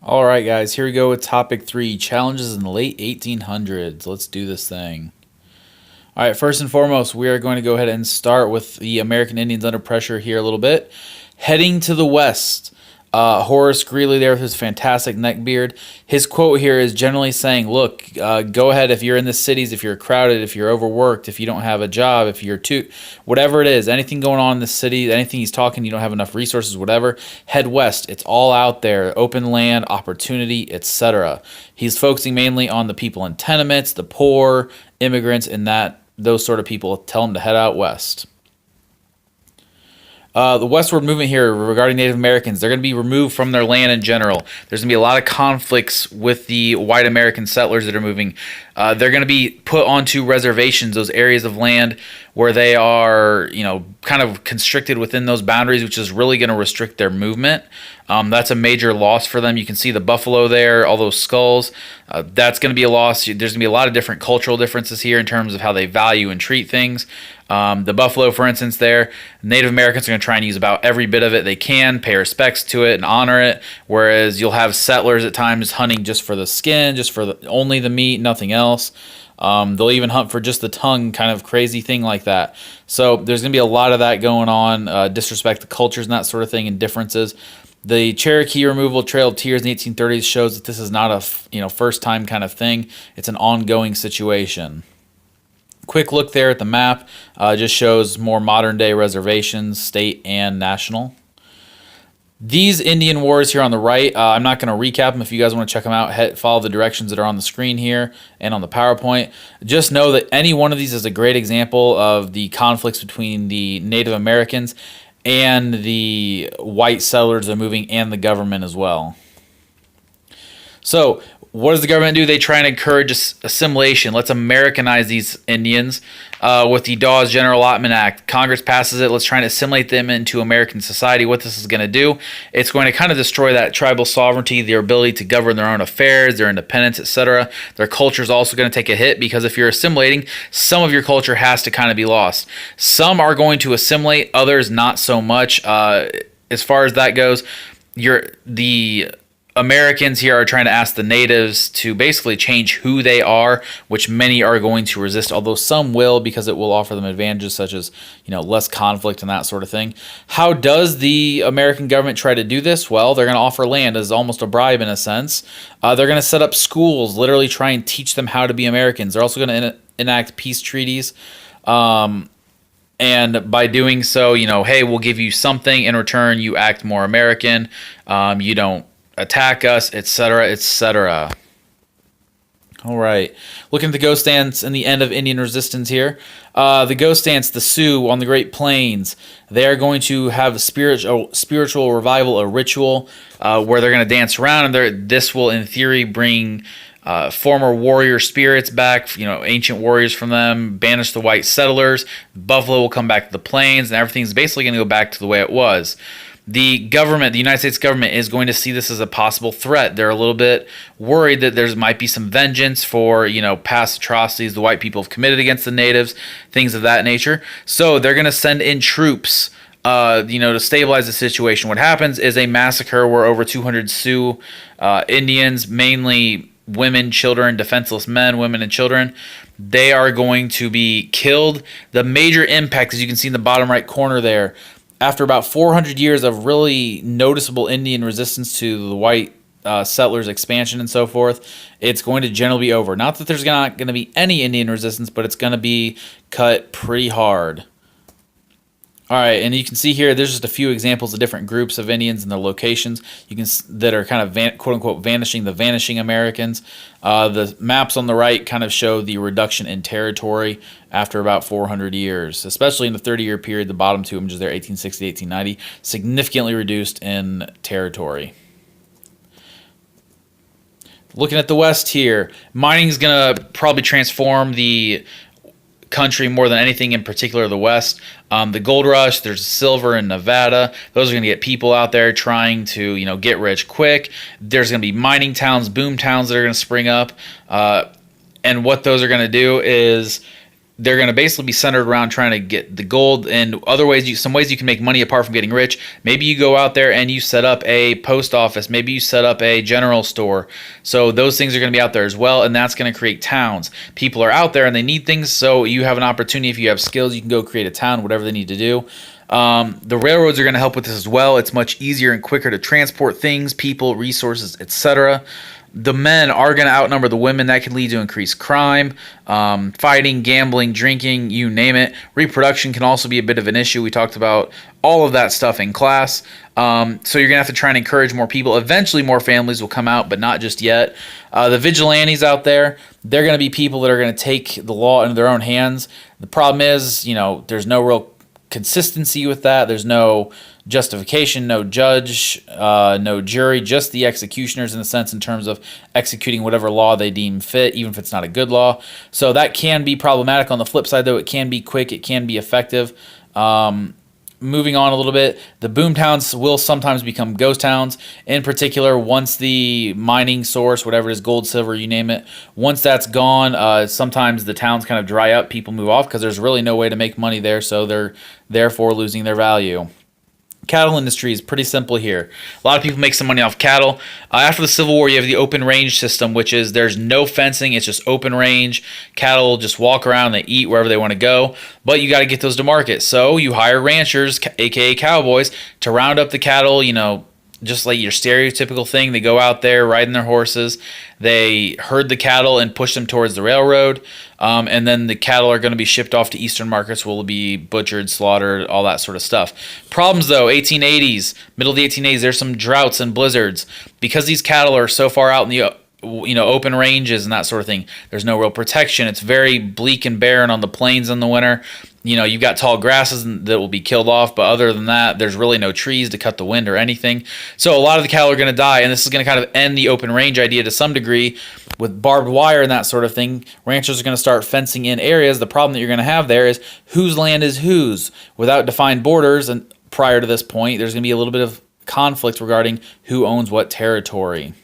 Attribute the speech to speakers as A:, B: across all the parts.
A: All right, guys, here we go with topic 3, challenges in the late 1800s. Let's do this thing. All right, first and foremost, we are going to go ahead and start with the American Indians under pressure here a little bit. Heading to the west, Horace Greeley there with his fantastic neckbeard. His quote here is generally saying, look, go ahead if you're in the cities, if you're crowded, if you're overworked, if you don't have a job, if you're too, whatever it is, anything going on in the city, anything he's talking, you don't have enough resources, whatever, head west. It's all out there, open land, opportunity, etc. He's focusing mainly on the people in tenements, the poor, immigrants, and those sort of people. Tell them to head out west. The westward movement here regarding Native Americans, they're going to be removed from their land in general. There's going to be a lot of conflicts with the white American settlers that are moving. They're going to be put onto reservations, those areas of land where they are, kind of constricted within those boundaries, which is really going to restrict their movement. That's a major loss for them. You can see the buffalo there, all those skulls. That's going to be a loss. There's going to be a lot of different cultural differences here in terms of how they value and treat things. The buffalo, for instance, there, Native Americans are going to try and use about every bit of it they can, pay respects to it and honor it, whereas you'll have settlers at times hunting just for the skin, just for only the meat, nothing else. They'll even hunt for just the tongue, kind of crazy thing like that. So there's going to be a lot of that going on, disrespect the cultures and that sort of thing and differences. The Cherokee removal Trail of Tears in the 1830s shows that this is not a first time kind of thing. It's an ongoing situation. Quick look there at the map just shows more modern day reservations, state and national. These Indian wars here on the right, I'm not going to recap them. If you guys want to check them out, follow the directions that are on the screen here and on the PowerPoint. Just know that any one of these is a great example of the conflicts between the Native Americans and the white settlers that are moving and the government as well. So what does the government do? They try and encourage assimilation. Let's Americanize these Indians with the Dawes General Allotment Act. Congress passes it. Let's try and assimilate them into American society. What this is going to do, it's going to kind of destroy that tribal sovereignty, their ability to govern their own affairs, their independence, etc. Their culture is also going to take a hit because if you're assimilating, some of your culture has to kind of be lost. Some are going to assimilate, others not so much. As far as that goes, the Americans here are trying to ask the natives to basically change who they are, which many are going to resist, although some will because it will offer them advantages such as, less conflict and that sort of thing. How does the American government try to do this? Well, they're going to offer land as almost a bribe in a sense. They're going to set up schools, literally try and teach them how to be Americans. They're also going to enact peace treaties. And by doing so, hey, we'll give you something in return. You act more American. You don't attack us, etc., etc. All right. Looking at the Ghost Dance and the end of Indian resistance here. The Ghost Dance, the Sioux on the Great Plains, they are going to have a spiritual revival, a ritual where they're going to dance around, and this will, in theory, bring former warrior spirits back, ancient warriors from them, banish the white settlers. Buffalo will come back to the plains, and everything's basically going to go back to the way it was. The United States government, is going to see this as a possible threat. They're a little bit worried that there might be some vengeance for, past atrocities the white people have committed against the natives, things of that nature. So they're going to send in troops, to stabilize the situation. What happens is a massacre where over 200 Sioux Indians, mainly women, children, defenseless men, women, and children, they are going to be killed. The major impact, as you can see in the bottom right corner there, after about 400 years of really noticeable Indian resistance to the white settlers' expansion and so forth, it's going to generally be over. Not that there's not going to be any Indian resistance, but it's going to be cut pretty hard. All right, and you can see here, there's just a few examples of different groups of Indians and their locations that are kind of quote-unquote vanishing Americans. The maps on the right kind of show the reduction in territory after about 400 years, especially in the 30-year period. The bottom two images there, 1860 to 1890, significantly reduced in territory. Looking at the West here, mining is going to probably transform the country more than anything, in particular the West. The gold rush, there's silver in Nevada. Those are going to get people out there trying to get rich quick. There's going to be mining towns, boom towns that are going to spring up, and what those are going to do is they're going to basically be centered around trying to get the gold and other ways. Some ways you can make money apart from getting rich. Maybe you go out there and you set up a post office. Maybe you set up a general store. So those things are going to be out there as well, and that's going to create towns. People are out there and they need things, so you have an opportunity. If you have skills, you can go create a town, whatever they need to do. The railroads are going to help with this as well. It's much easier and quicker to transport things, people, resources, etc. The men are going to outnumber the women. That can lead to increased crime, fighting, gambling, drinking, you name it. Reproduction can also be a bit of an issue. We talked about all of that stuff in class. So you're going to have to try and encourage more people. Eventually more families will come out, but not just yet. The vigilantes out there, they're going to be people that are going to take the law into their own hands. The problem is, there's no real consistency with that. There's no justification, no judge, no jury, just the executioners in a sense, in terms of executing whatever law they deem fit, even if it's not a good law. So that can be problematic. On the flip side, though, it can be quick, it can be effective. Moving on a little bit, the boom towns will sometimes become ghost towns. In particular, once the mining source, whatever it is, gold, silver, you name it, once that's gone, sometimes the towns kind of dry up, people move off because there's really no way to make money there, so they're therefore losing their value. Cattle industry is pretty simple here. A lot of people make some money off cattle. After the Civil War, you have the open range system, which is there's no fencing. It's just open range. Cattle just walk around. They eat wherever they want to go. But you got to get those to market. So you hire ranchers, a.k.a. cowboys, to round up the cattle, just like your stereotypical thing. They go out there riding their horses. They herd the cattle and push them towards the railroad. And then the cattle are going to be shipped off to eastern markets, will be butchered, slaughtered, all that sort of stuff. Problems, though, 1880s, middle of the 1880s, there's some droughts and blizzards. Because these cattle are so far out in the open ranges and that sort of thing, there's no real protection. It's very bleak and barren on the plains in the winter. You've got tall grasses that will be killed off, but other than that, there's really no trees to cut the wind or anything. So a lot of the cattle are going to die, and this is going to kind of end the open range idea to some degree. With barbed wire and that sort of thing, ranchers are going to start fencing in areas. The problem that you're going to have there is whose land is whose. Without defined borders, and prior to this point, there's going to be a little bit of conflict regarding who owns what territory.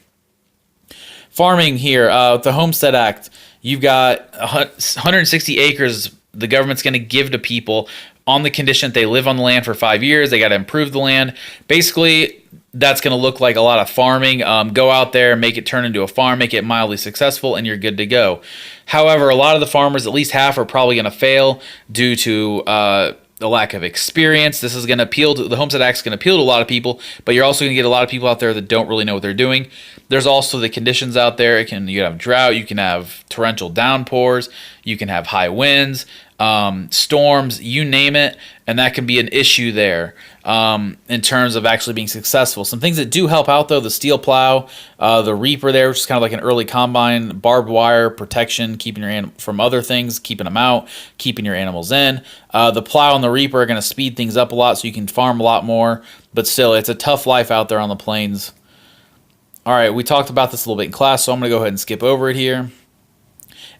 A: Farming here, with the Homestead Act, you've got 160 acres the government's going to give to people on the condition that they live on the land for 5 years. They got to improve the land. Basically, that's going to look like a lot of farming. Go out there, make it turn into a farm, make it mildly successful, and you're good to go. However, a lot of the farmers, at least half, are probably going to fail due to the lack of experience. This is going to appeal to the Homestead Act is going to appeal to a lot of people, but you're also going to get a lot of people out there that don't really know what they're doing. There's also the conditions out there. You can have drought, you can have torrential downpours, you can have high winds, storms, you name it, and that can be an issue there in terms of actually being successful. Some things that do help out, though: the steel plow, the reaper there, which is kind of like an early combine, barbed wire protection, keeping your animal from other things, keeping them out, keeping your animals in. The plow and the reaper are going to speed things up a lot, so you can farm a lot more, but still, it's a tough life out there on the plains. All right, we talked about this a little bit in class, so I'm going to go ahead and skip over it here.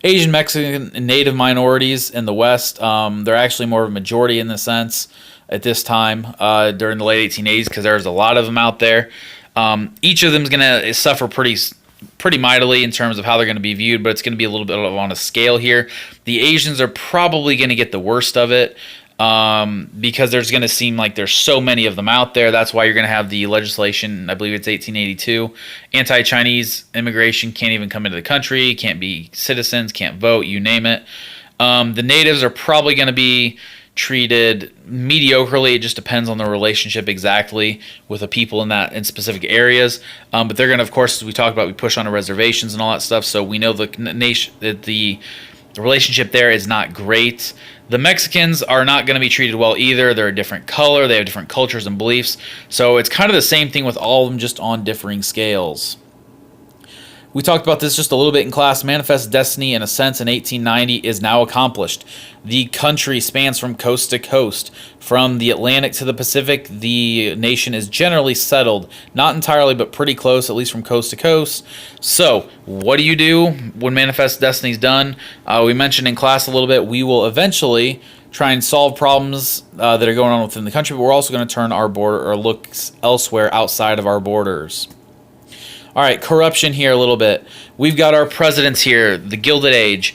A: Asian, Mexican, and Native minorities in the West, they're actually more of a majority in the sense at this time during the late 1880s, because there's a lot of them out there. Each of them is going to suffer pretty mightily in terms of how they're going to be viewed, but it's going to be a little bit on a scale here. The Asians are probably going to get the worst of it. Because there's going to seem like there's so many of them out there. That's why you're going to have the legislation, I believe it's 1882, anti-Chinese immigration, can't even come into the country, can't be citizens, can't vote, you name it. The natives are probably going to be treated mediocrely. It just depends on the relationship exactly with the people in specific areas. But they're going to, of course, as we talked about, we push on reservations and all that stuff, so we know the relationship there is not great. The Mexicans are not going to be treated well either. They're a different color. They have different cultures and beliefs. So it's kind of the same thing with all of them, just on differing scales. We talked about this just a little bit in class. Manifest Destiny, in a sense, in 1890 is now accomplished. The country spans from coast to coast. From the Atlantic to the Pacific, the nation is generally settled. Not entirely, but pretty close, at least from coast to coast. So, what do you do when Manifest Destiny is done? We mentioned in class a little bit, we will eventually try and solve problems that are going on within the country, but we're also going to turn our border or look elsewhere outside of our borders. All right, corruption here a little bit. We've got our presidents here, the Gilded Age.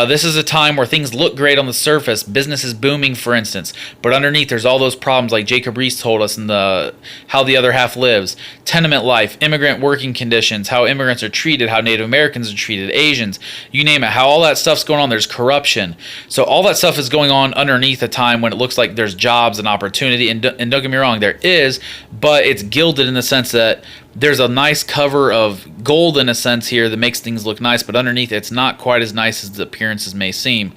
A: This is a time where things look great on the surface. Business is booming, for instance, but underneath there's all those problems like Jacob Reese told us in the How the Other Half Lives. Tenement life, immigrant working conditions, how immigrants are treated, how Native Americans are treated, Asians, you name it, how all that stuff's going on. There's corruption. So all that stuff is going on underneath a time when it looks like there's jobs and opportunity. And don't get me wrong, there is, but it's gilded in the sense that there's a nice cover of gold in a sense here that makes things look nice, but underneath it's not quite as nice as the appearances may seem.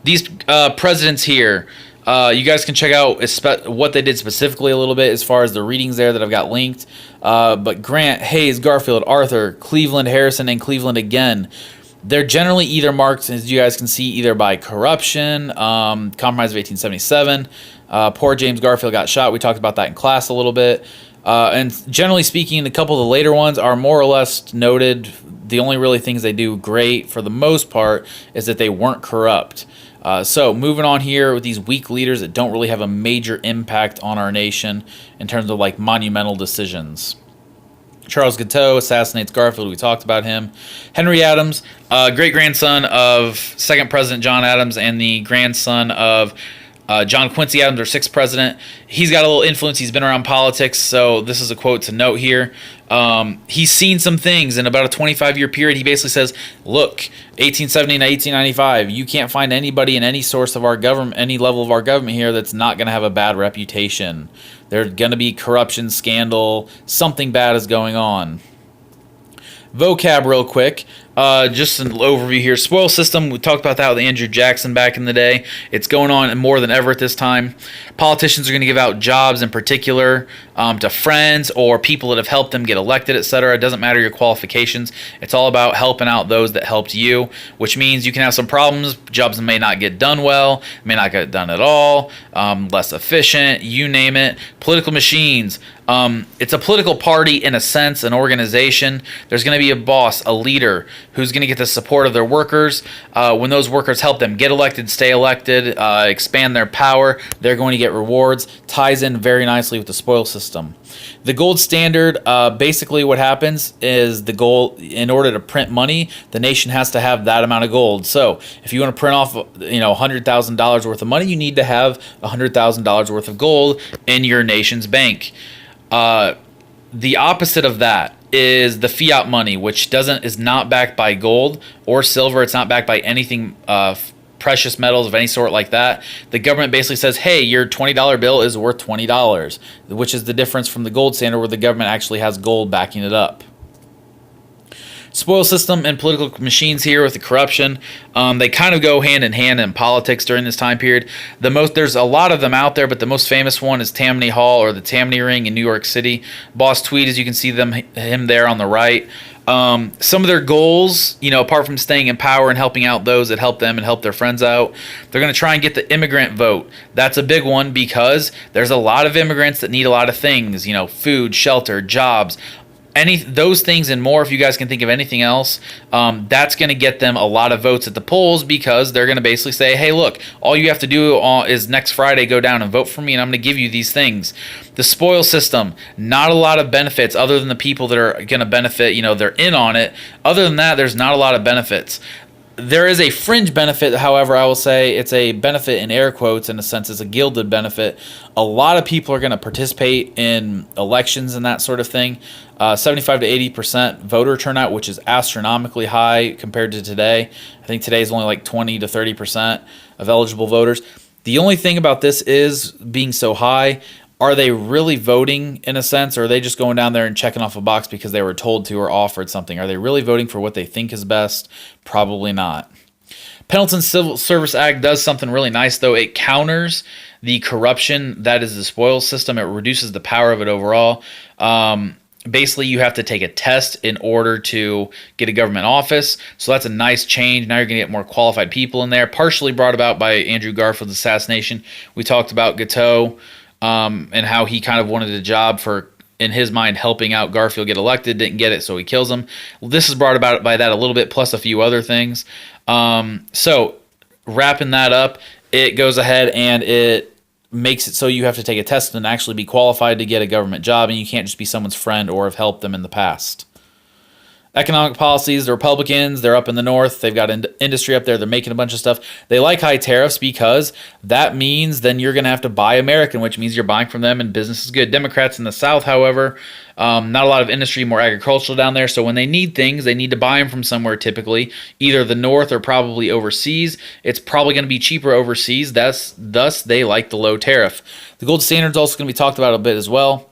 A: These presidents here, you guys can check out what they did specifically a little bit as far as the readings there that I've got linked. But Grant, Hayes, Garfield, Arthur, Cleveland, Harrison, and Cleveland again. They're generally either marked, as you guys can see, either by corruption, Compromise of 1877. Poor James Garfield got shot. We talked about that in class a little bit. And generally speaking, a couple of the later ones are more or less noted. The only really things they do great, for the most part, is that they weren't corrupt. So moving on here with these weak leaders that don't really have a major impact on our nation in terms of like monumental decisions. Charles Guiteau assassinates Garfield. We talked about him. Henry Adams, great-grandson of second President John Adams and the grandson of John Quincy Adams, our sixth president. He's got a little influence. He's been around politics, so this is a quote to note here. He's seen some things in about a 25-year period. He basically says, look, 1870 to 1895, you can't find anybody in any source of our government, any level of our government here that's not going to have a bad reputation. There's going to be corruption, scandal, something bad is going on. Vocab real quick. Just an overview here. Spoil system, we talked about that with Andrew Jackson back in the day. It's going on more than ever at this time. Politicians are going to give out jobs in particular to friends or people that have helped them get elected, etc. It doesn't matter your qualifications. It's all about helping out those that helped you, which means you can have some problems. Jobs may not get done well, may not get done at all, less efficient, you name it. Political machines. It's a political party in a sense, an organization. There's going to be a boss, a leader, who's going to get the support of their workers. When those workers help them get elected, stay elected, expand their power, they're going to get rewards. Ties in very nicely with the spoil system. The gold standard, basically what happens is the gold, in order to print money, the nation has to have that amount of gold. So if you want to print off, $100,000 worth of money, you need to have $100,000 worth of gold in your nation's bank. The opposite of that is the fiat money, which is not backed by gold or silver. It's not backed by anything, precious metals of any sort like that. The government basically says, hey, your $20 bill is worth $20, which is the difference from the gold standard where the government actually has gold backing it up. Spoil system and political machines here with the corruption, they kind of go hand in hand in politics during this time period. There's a lot of them out there, but the most famous one is Tammany Hall or the Tammany Ring in New York City. Boss Tweed, as you can see him there on the right. Some of their goals, apart from staying in power and helping out those that help them and help their friends out, they're going to try and get the immigrant vote. That's a big one because there's a lot of immigrants that need a lot of things, food, shelter, jobs, those things and more. If you guys can think of anything else, that's going to get them a lot of votes at the polls because they're going to basically say, hey, look, all you have to do is next Friday go down and vote for me and I'm going to give you these things. The spoil system, not a lot of benefits other than the people that are going to benefit, they're in on it. Other than that, there's not a lot of benefits. There is a fringe benefit, however, I will say it's a benefit in air quotes, in a sense, it's a gilded benefit. A lot of people are going to participate in elections and that sort of thing. 75 to 80% voter turnout, which is astronomically high compared to today. I think today is only like 20 to 30% of eligible voters. The only thing about this is being so high, are they really voting in a sense, or are they just going down there and checking off a box because they were told to or offered something? Are they really voting for what they think is best? Probably not. Pendleton Civil Service Act does something really nice, though. It counters the corruption that is the spoil system. It reduces the power of it overall. Basically, you have to take a test in order to get a government office. So that's a nice change. Now you're going to get more qualified people in there. Partially brought about by Andrew Garfield's assassination. We talked about Guiteau. And how he kind of wanted a job for, in his mind, helping out Garfield get elected, didn't get it, so he kills him. This is brought about by that a little bit, plus a few other things. So wrapping that up, it goes ahead and it makes it so you have to take a test and actually be qualified to get a government job, and you can't just be someone's friend or have helped them in the past. Economic policies, the Republicans, they're up in the north. They've got industry up there. They're making a bunch of stuff. They like high tariffs because that means then you're going to have to buy American, which means you're buying from them and business is good. Democrats in the south, however, not a lot of industry, more agricultural down there. So when they need things, they need to buy them from somewhere typically, either the north or probably overseas. It's probably going to be cheaper overseas. Thus, they like the low tariff. The gold standard is also going to be talked about a bit as well.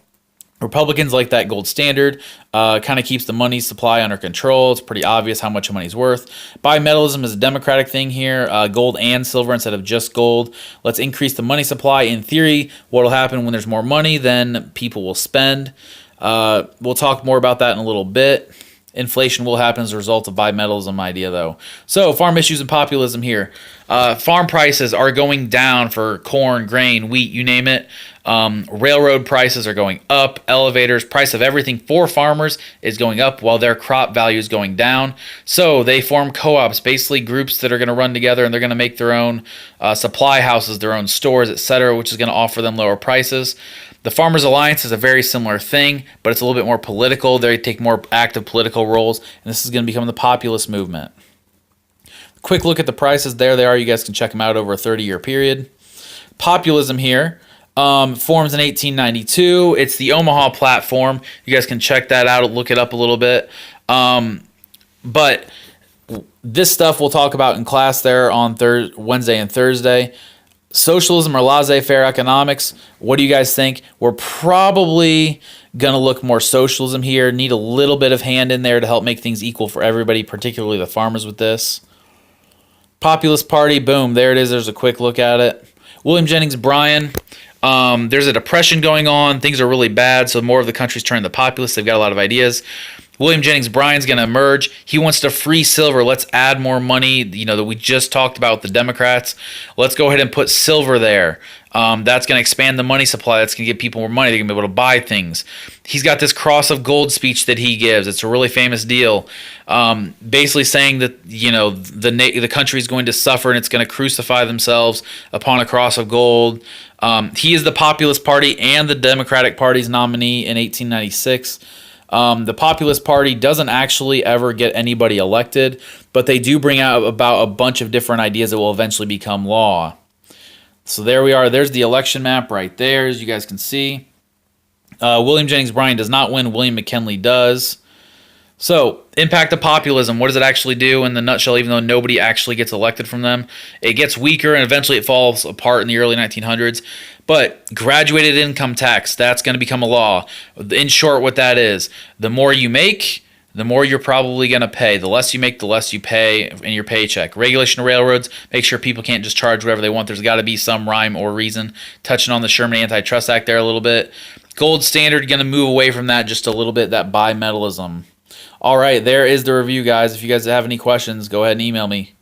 A: Republicans like that gold standard, kind of keeps the money supply under control. It's pretty obvious how much money's worth. Bimetallism is a Democratic thing here, gold and silver instead of just gold. Let's increase the money supply. In theory, what will happen when there's more money, then people will spend. We'll talk more about that in a little bit. Inflation will happen as a result of bimetallism idea, though. So, farm issues and populism here. Farm prices are going down for corn, grain, wheat, you name it. Railroad prices are going up. Elevators, price of everything for farmers is going up while their crop value is going down. So they form co-ops, basically groups that are going to run together and they're going to make their own supply houses, their own stores, etc., which is going to offer them lower prices. The Farmers Alliance is a very similar thing, but it's a little bit more political. They take more active political roles, and this is going to become the populist movement. Quick look at the prices. There they are. You guys can check them out over a 30-year period. Populism here forms in 1892. It's the Omaha Platform. You guys can check that out, look it up a little bit. But this stuff we'll talk about in class there on Wednesday and Thursday. Socialism or laissez-faire economics, what do you guys think? We're probably going to look more socialism here. Need a little bit of hand in there to help make things equal for everybody, particularly the farmers with this. Populist Party, boom, there it is. There's a quick look at it. William Jennings Bryan, there's a depression going on. Things are really bad, so more of the country's turning to the populist. They've got a lot of ideas. William Jennings Bryan's going to emerge. He wants to free silver. Let's add more money, that we just talked about with the Democrats. Let's go ahead and put silver there. That's going to expand the money supply. That's going to give people more money. They're going to be able to buy things. He's got this cross of gold speech that he gives. It's a really famous deal. Basically saying that, the country is going to suffer and it's going to crucify themselves upon a cross of gold. He is the Populist Party and the Democratic Party's nominee in 1896. The Populist Party doesn't actually ever get anybody elected, but they do bring out about a bunch of different ideas that will eventually become law. So there we are. There's the election map right there, as you guys can see. William Jennings Bryan does not win. William McKinley does. So, impact of populism. What does it actually do in the nutshell, even though nobody actually gets elected from them? It gets weaker and eventually it falls apart in the early 1900s. But graduated income tax, that's going to become a law. In short, what that is, the more you make, the more you're probably going to pay. The less you make, the less you pay in your paycheck. Regulation of railroads, make sure people can't just charge whatever they want. There's got to be some rhyme or reason. Touching on the Sherman Antitrust Act there a little bit. Gold standard, going to move away from that just a little bit, that bimetallism. All right, there is the review, guys. If you guys have any questions, go ahead and email me.